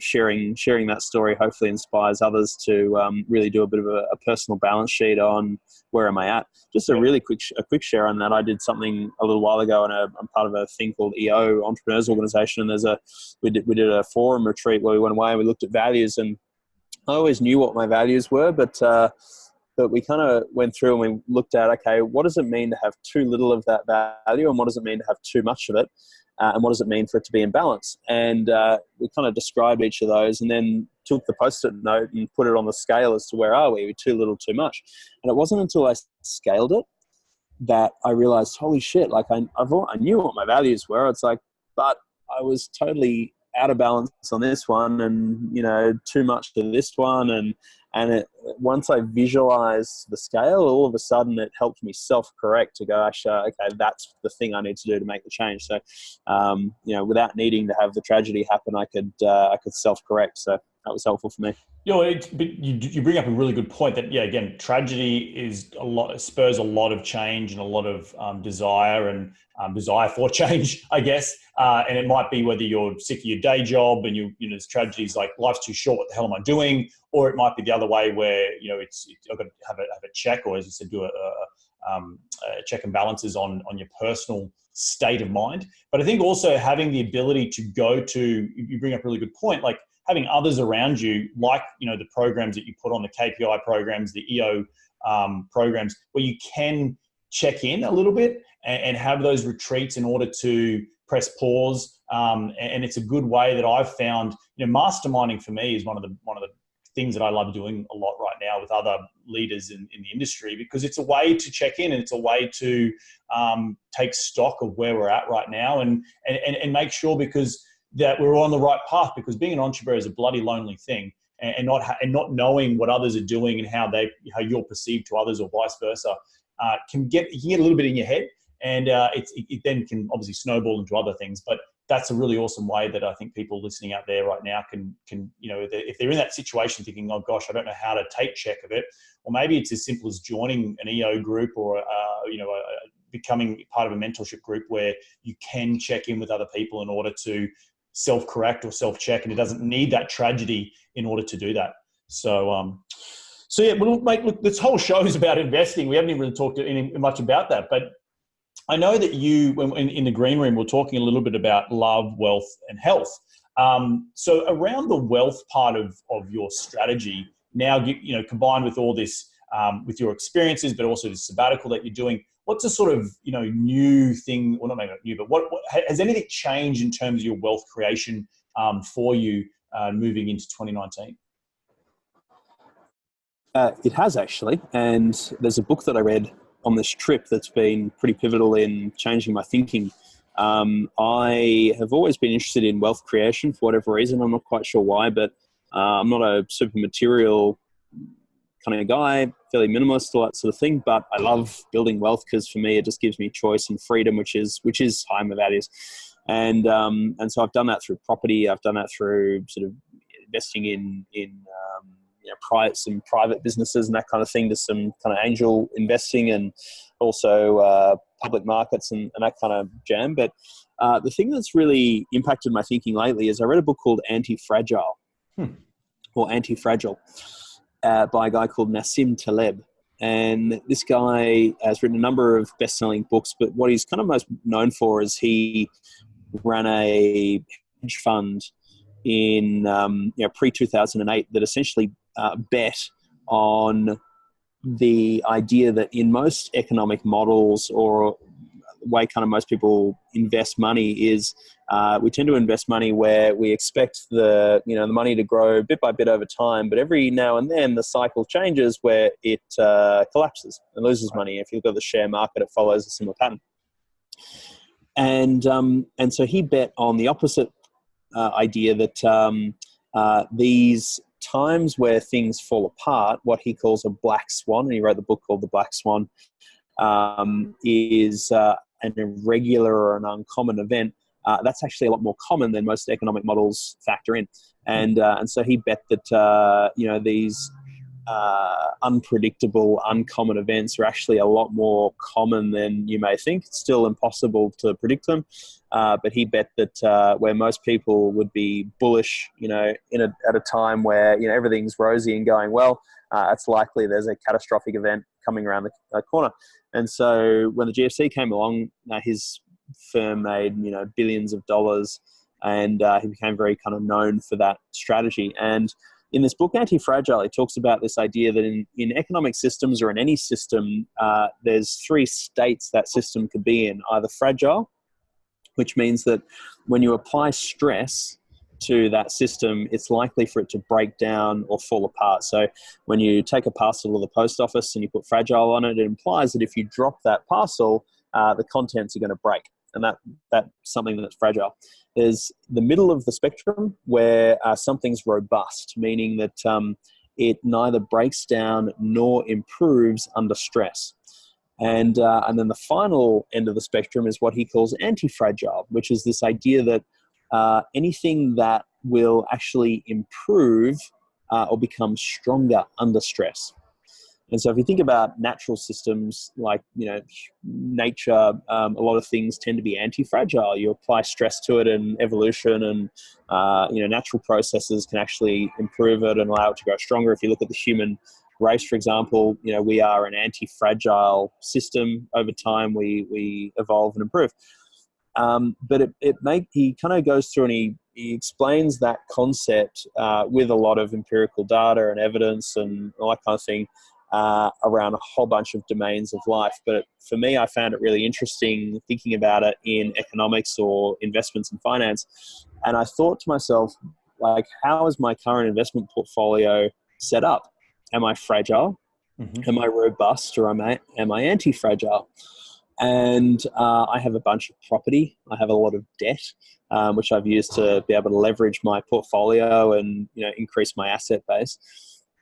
Sharing that story hopefully inspires others to really do a bit of a personal balance sheet on where am I at. Just a really quick share on that. I did something a little while ago, and I'm part of a thing called EO, Entrepreneurs Organization. And we did a forum retreat where we went away and we looked at values, and I always knew what my values were, but we kind of went through and we looked at, okay, what does it mean to have too little of that value, and what does it mean to have too much of it, and what does it mean for it to be in balance? And we kind of described each of those, and then took the Post-it note and put it on the scale as to where are we, too little, too much. And it wasn't until I scaled it that I realized, holy shit, I knew what my values were. It's like, but I was totally out of balance on this one, and too much to this one, and once I visualized the scale, all of a sudden it helped me self-correct to go, actually, okay, that's the thing I need to do to make the change. So without needing to have the tragedy happen, I could self-correct. So that was helpful for me. You bring up a really good point that, again, tragedy spurs a lot of change and a lot of desire and desire for change, I guess. And it might be whether you're sick of your day job and there's tragedies like life's too short, what the hell am I doing? Or it might be the other way where, I've got to have a check, or as you said, do a check and balances on your personal state of mind. But I think also having the ability to go to, you bring up a really good point, like having others around you, like, the programs that you put on, the KPI programs, the EO programs, where you can check in a little bit and have those retreats in order to press pause. And it's a good way that I've found, masterminding for me is one of the things that I love doing a lot right now with other leaders in the industry, because it's a way to check in, and it's a way to take stock of where we're at right now and make sure, because that we're on the right path, because being an entrepreneur is a bloody lonely thing. and not knowing what others are doing and how you're perceived to others or vice versa, you can get a little bit in your head, and it then can obviously snowball into other things. But that's a really awesome way that I think people listening out there right now can if they're in that situation thinking, oh gosh, I don't know how to take check of it, or maybe it's as simple as joining an EO group or becoming part of a mentorship group where you can check in with other people in order to self-correct or self-check, and it doesn't need that tragedy in order to do that. So yeah, well, mate, look, this whole show is about investing. We haven't even really talked much about that, but I know that you, when in the green room, we're talking a little bit about love, wealth, and health. So around the wealth part of your strategy, now, combined with all this, with your experiences, but also the sabbatical that you're doing, what's a sort of, new thing, well, not maybe not new, but what has anything changed in terms of your wealth creation for you moving into 2019? It has actually, and there's a book that I read on this trip that's been pretty pivotal in changing my thinking. I have always been interested in wealth creation for whatever reason. I'm not quite sure why, but I'm not a super material kind of guy, fairly minimalist, all that sort of thing. But I love building wealth because for me, it just gives me choice and freedom, which is high in my values. And so I've done that through property. I've done that through sort of investing in some private businesses and that kind of thing. There's some kind of angel investing and also public markets and that kind of jam. But the thing that's really impacted my thinking lately is I read a book called Anti-Fragile or Anti-Fragile by a guy called Nassim Taleb. And this guy has written a number of best-selling books, but what he's kind of most known for is he ran a hedge fund in pre-2008 that essentially bet on the idea that in most economic models, or the way kind of most people invest money is we tend to invest money where we expect the money to grow bit by bit over time, but every now and then the cycle changes where it collapses and loses money. If you've got the share market, it follows a similar pattern. And so he bet on the opposite idea that these times where things fall apart, what he calls a black swan, and he wrote the book called The Black Swan, is an irregular or an uncommon event. That's actually a lot more common than most economic models factor in. And so he bet that these unpredictable, uncommon events are actually a lot more common than you may think. It's still impossible to predict them, but he bet that where most people would be bullish, at a time where everything's rosy and going well, it's likely there's a catastrophic event coming around the corner. And so when the GFC came along, his firm made billions of dollars, and he became very kind of known for that strategy. And in this book, Anti-Fragile, he talks about this idea that in economic systems or in any system, there's three states that system could be in. Either fragile, which means that when you apply stress to that system, it's likely for it to break down or fall apart. So when you take a parcel to the post office and you put fragile on it, it implies that if you drop that parcel, the contents are going to break. And that's something that's fragile. There's the middle of the spectrum where something's robust, meaning that it neither breaks down nor improves under stress. And then the final end of the spectrum is what he calls anti-fragile, which is this idea that anything that will actually improve or become stronger under stress. And so if you think about natural systems like, nature, a lot of things tend to be anti-fragile. You apply stress to it, and evolution and, natural processes can actually improve it and allow it to grow stronger. If you look at the human race, for example, we are an anti-fragile system. Over time, we evolve and improve. But he kind of goes through and he explains that concept with a lot of empirical data and evidence and all that kind of thing, around a whole bunch of domains of life. But for me, I found it really interesting thinking about it in economics or investments and finance. And I thought to myself, how is my current investment portfolio set up? Am I fragile? Mm-hmm. Am I robust, or am I anti-fragile? And I have a bunch of property. I have a lot of debt, which I've used to be able to leverage my portfolio and increase my asset base.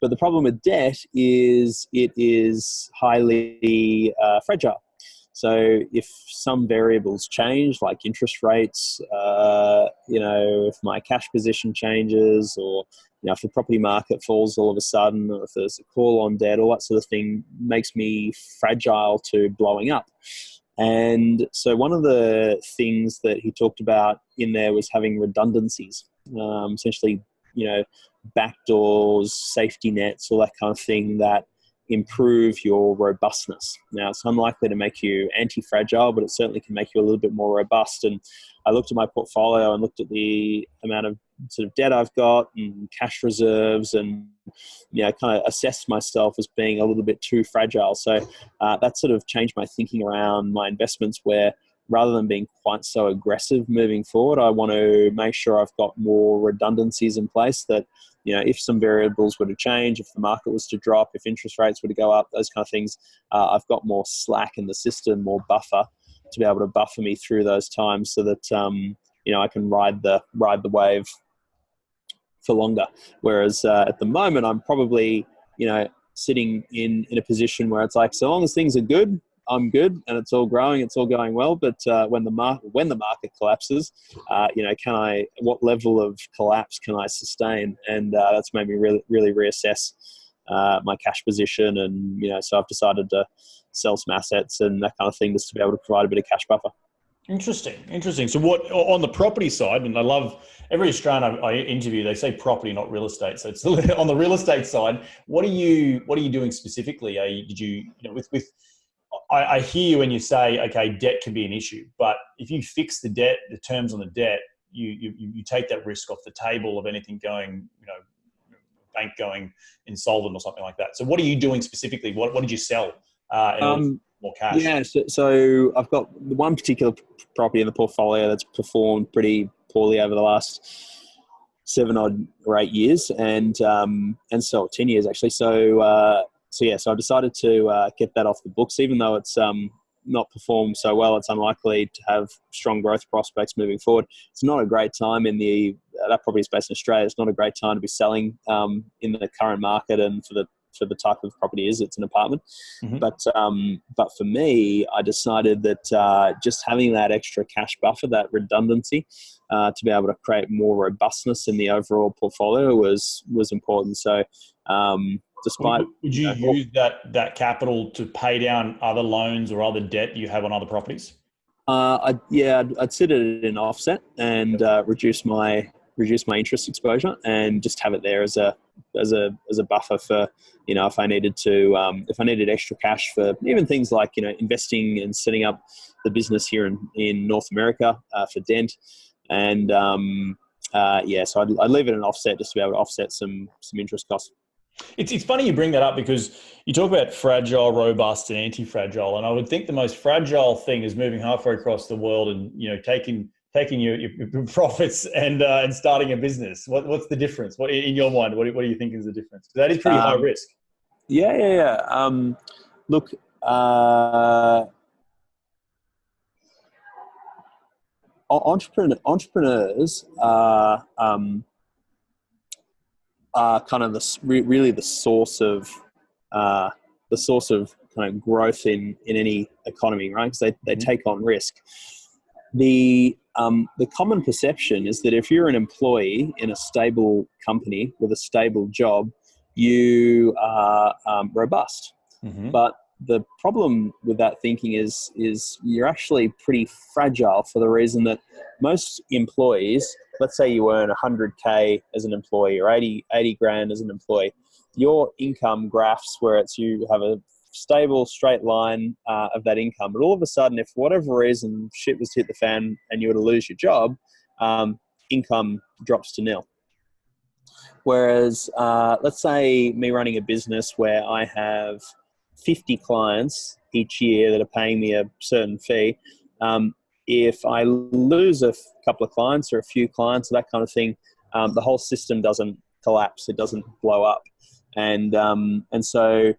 But the problem with debt is it is highly fragile. So if some variables change, like interest rates, if my cash position changes, or if the property market falls all of a sudden, or if there's a call on debt, all that sort of thing makes me fragile to blowing up. And so one of the things that he talked about in there was having redundancies, essentially, backdoors, safety nets, all that kind of thing that improve your robustness. Now, it's unlikely to make you anti-fragile, but it certainly can make you a little bit more robust. And I looked at my portfolio and looked at the amount of sort of debt I've got and cash reserves, and kind of assessed myself as being a little bit too fragile. So that sort of changed my thinking around my investments, where rather than being quite so aggressive moving forward, I want to make sure I've got more redundancies in place that, if some variables were to change, if the market was to drop, if interest rates were to go up, those kind of things, I've got more slack in the system, more buffer to be able to buffer me through those times, so that I can ride the wave for longer. Whereas at the moment, I'm probably sitting in a position where it's like, so long as things are good, I'm good, and it's all growing, it's all going well. But when the market collapses, what level of collapse can I sustain? And that's made me really reassess my cash position, and so I've decided to sell some assets and that kind of thing, just to be able to provide a bit of cash buffer. Interesting. So what on the property side, and I love every Australian I interview, they say property, not real estate. So it's on the real estate side. What are you doing specifically? I hear you when you say, okay, debt can be an issue, but if you fix the debt, the terms on the debt, you take that risk off the table of anything going, bank going insolvent or something like that. So what are you doing specifically? What did you sell in order to more cash? Yeah, so I've got one particular property in the portfolio that's performed pretty poorly over the last 7 or 8 years, and so 10 years actually. So I decided to get that off the books, even though it's not performed so well. It's unlikely to have strong growth prospects moving forward. It's not a great time that property is based in Australia. It's not a great time to be selling in the current market, and for the type of property it's an apartment. Mm-hmm. But for me, I decided that just having that extra cash buffer, that redundancy, to be able to create more robustness in the overall portfolio was important. So would you use that capital to pay down other loans or other debt you have on other properties? I'd sit it in offset and reduce my interest exposure, and just have it there as a buffer for if I needed extra cash for even things like investing and setting up the business here in North America for Dent, and so I'd leave it in offset just to be able to offset some interest costs. It's funny you bring that up, because you talk about fragile, robust, and anti-fragile, and I would think the most fragile thing is moving halfway across the world and taking your profits and starting a business. What's the difference? What in your mind? What do you think is the difference? Because that is pretty high risk. Yeah. Look, entrepreneurs are kind of really the source of kind of growth in any economy, right? Because they take on risk. The common perception is that if you're an employee in a stable company with a stable job, you are robust. Mm-hmm. But the problem with that thinking is you're actually pretty fragile, for the reason that most employees, let's say you earn 100K as an employee or 80 grand as an employee, your income graphs where you have a stable straight line of that income. But all of a sudden, if for whatever reason shit was to hit the fan and you were to lose your job, income drops to nil. Whereas let's say me running a business where I have 50 clients each year that are paying me a certain fee, if I lose a couple of clients or a few clients or that kind of thing, the whole system doesn't collapse. It doesn't blow up. And so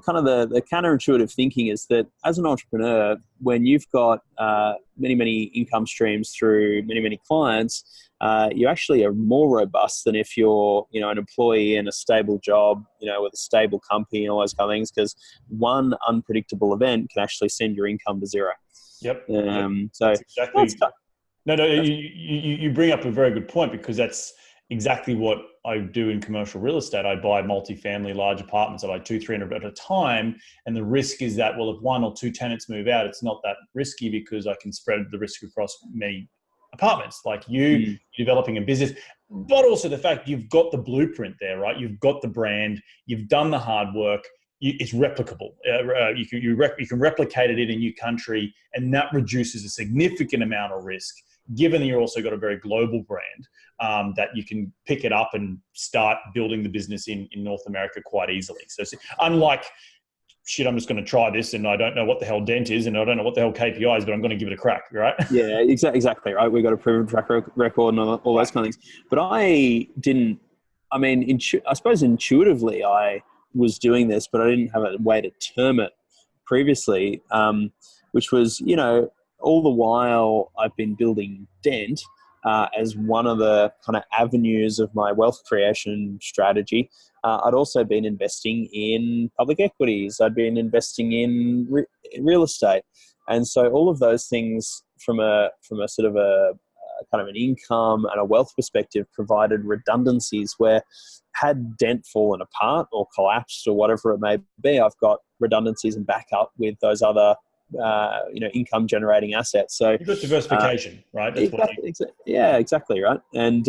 kind of the counterintuitive thinking is that as an entrepreneur, when you've got many income streams through many clients, you actually are more robust than if you're, an employee in a stable job, with a stable company and all those kind of things, because one unpredictable event can actually send your income to zero. Yep. So that's exactly. No, you bring up a very good point, because that's exactly what I do in commercial real estate. I buy multifamily large apartments. I buy 200-300 at a time. And the risk is that, well, if one or two tenants move out, it's not that risky because I can spread the risk across many apartments. Like you're developing a business, but also the fact you've got the blueprint there, right? You've got the brand, you've done the hard work. It's replicable. You can replicate it in a new country, and that reduces a significant amount of risk, given that you've also got a very global brand, that you can pick it up and start building the business in North America quite easily. So unlike, I'm just going to try this and I don't know what the hell Dent is and I don't know what the hell KPI is, but I'm going to give it a crack, right? Yeah, exactly, right? We've got a proven track record and all those kind of things. But I suppose intuitively I was doing this, but I didn't have a way to term it previously, which was, all the while I've been building Dent as one of the kind of avenues of my wealth creation strategy. I'd also been investing in public equities. I'd been investing in real estate. And so all of those things from a sort of a kind of an income and a wealth perspective provided redundancies where, had Dent fallen apart or collapsed or whatever it may be, I've got redundancies and backup with those other income generating assets. So you've got diversification, right? That's exactly right. And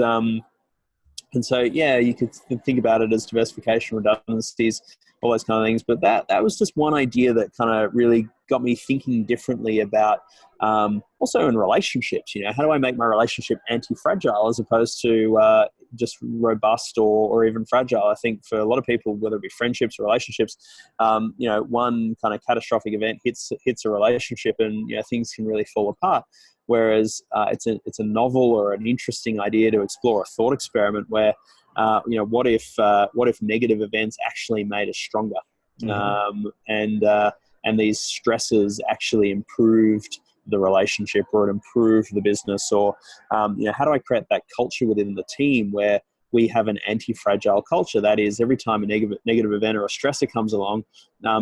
so, you could think about it as diversification, redundancies, all those kind of things. But that was just one idea that kind of really got me thinking differently about also in relationships. How do I make my relationship anti-fragile as opposed to just robust or even fragile? I think for a lot of people, whether it be friendships or relationships, one kind of catastrophic event hits a relationship and things can really fall apart. Whereas it's a novel or an interesting idea to explore, a thought experiment where, what if negative events actually made us stronger, and these stresses actually improved the relationship or it improved the business, or how do I create that culture within the team where we have an anti-fragile culture? That is, every time a negative event or a stressor comes along,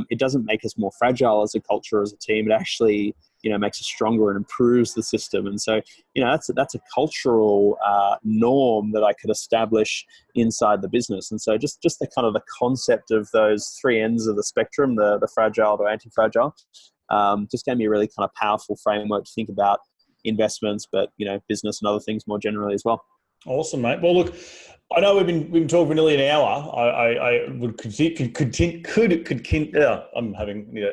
it doesn't make us more fragile as a culture, as a team. It actually makes us stronger and improves the system. And so, that's a cultural norm that I could establish inside the business. And so just the kind of the concept of those three ends of the spectrum, the fragile to anti-fragile, just gave me a really kind of powerful framework to think about investments, but, business and other things more generally as well. Awesome, mate. Well, look, I know we've been talking for nearly an hour. I would I'm having,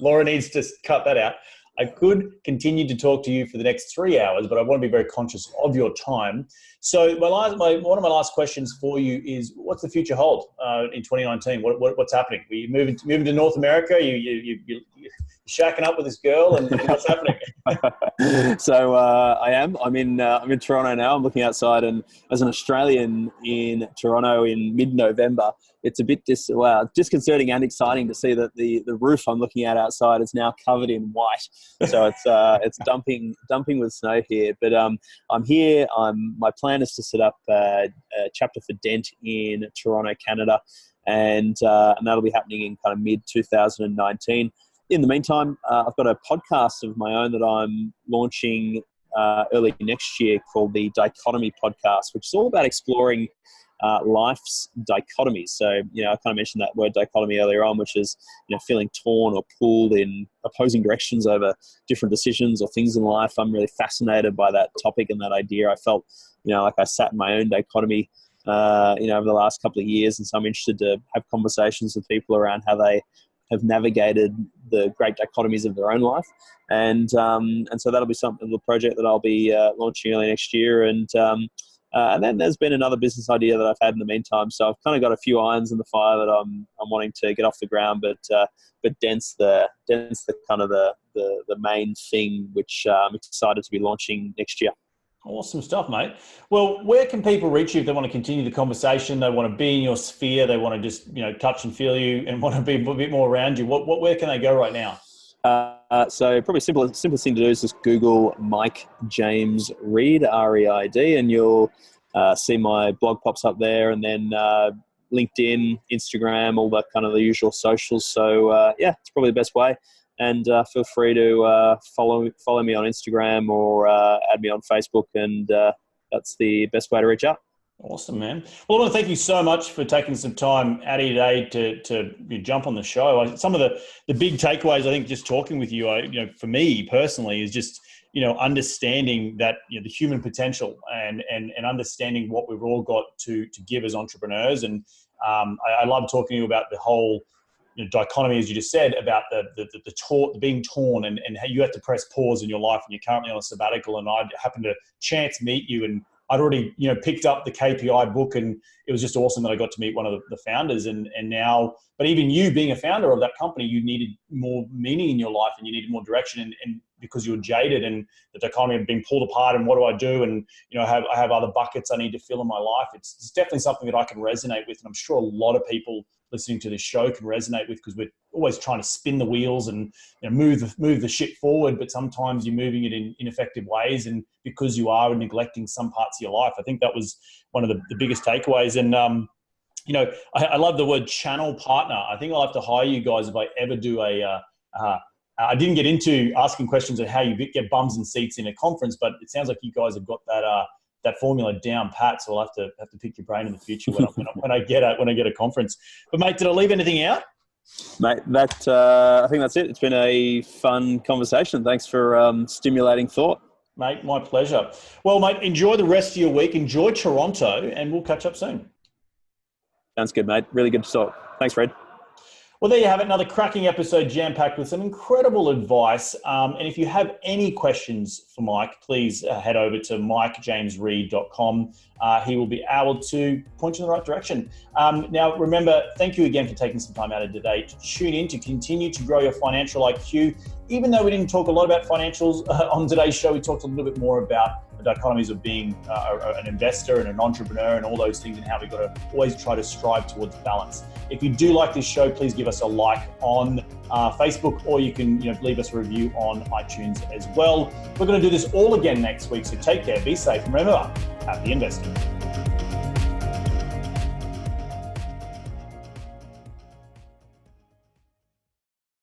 Laura needs to cut that out. I could continue to talk to you for the next 3 hours, but I want to be very conscious of your time. So one of my last questions for you is, what's the future hold in 2019? What's happening? Are you moving to North America? You're shacking up with this girl, and what's happening? So I am. I'm in Toronto now. I'm looking outside, and as an Australian in Toronto in mid-November, it's a bit disconcerting and exciting to see that the roof I'm looking at outside is now covered in white. So it's dumping with snow here. But I'm here. My plan is to set up a chapter for Dent in Toronto, Canada, and that'll be happening in kind of mid-2019. In the meantime, I've got a podcast of my own that I'm launching early next year called the Dichotomy Podcast, which is all about exploring life's dichotomies. So, I kind of mentioned that word dichotomy earlier on, which is, feeling torn or pulled in opposing directions over different decisions or things in life. I'm really fascinated by that topic and that idea. I felt, like I sat in my own dichotomy, over the last couple of years. And so I'm interested to have conversations with people around how they have navigated the great dichotomies of their own life. And so that'll be a project that I'll be launching early next year. And then there's been another business idea that I've had in the meantime. So I've kind of got a few irons in the fire that I'm wanting to get off the ground, but Dent's the kind of the main thing, which I'm excited to be launching next year. Awesome stuff, mate. Well, where can people reach you if they want to continue the conversation? They want to be in your sphere. They want to just, touch and feel you and want to be a bit more around you. Where can they go right now? So probably simplest thing to do is just Google Mike James Reid, R-E-I-D, and you'll see my blog pops up there, and then LinkedIn, Instagram, all that kind of the usual socials. So it's probably the best way. And feel free to follow me on Instagram or add me on Facebook, and that's the best way to reach out. Awesome, man. Well, I want to thank you so much for taking some time out of your day to jump on the show. Some of the big takeaways, I think, just talking with you, for me personally, is just understanding that the human potential and understanding what we've all got to give as entrepreneurs. And I love talking to you about the whole dichotomy, as you just said, about the being torn and how you have to press pause in your life, and you're currently on a sabbatical. And I happened to chance meet you, and I'd already, picked up the KPI book, and it was just awesome that I got to meet one of the founders. And now, but even you being a founder of that company, you needed more meaning in your life, and you needed more direction. And because you were jaded and the dichotomy had been pulled apart, and what do I do? And, I have other buckets I need to fill in my life. It's definitely something that I can resonate with. And I'm sure a lot of people listening to this show can resonate with, because we're always trying to spin the wheels and move the shit forward, but sometimes you're moving it in ineffective ways, and because you are neglecting some parts of your life. I think that was one of the biggest takeaways. And I love the word channel partner. I think I'll have to hire you guys if I ever do I didn't get into asking questions on how you get bums and seats in a conference, but it sounds like you guys have got that formula down pat. So I'll have to pick your brain in the future when I get a conference. But mate, did I leave anything out? Mate, I think that's it. It's been a fun conversation. Thanks for stimulating thought. Mate, my pleasure. Well, mate, enjoy the rest of your week. Enjoy Toronto, and we'll catch up soon. Sounds good, mate. Really good to talk. Thanks, Reid. Well, there you have it. Another cracking episode jam-packed with some incredible advice. And if you have any questions for Mike, please head over to mikejamesreid.com. He will be able to point you in the right direction. Now, remember, thank you again for taking some time out of the day to tune in, to continue to grow your financial IQ. Even though we didn't talk a lot about financials on today's show, we talked a little bit more about the dichotomies of being an investor and an entrepreneur and all those things, and how we've got to always try to strive towards balance. If you do like this show, please give us a like on Facebook, or you can leave us a review on iTunes as well. We're going to do this all again next week, so take care, be safe, and remember, happy investing.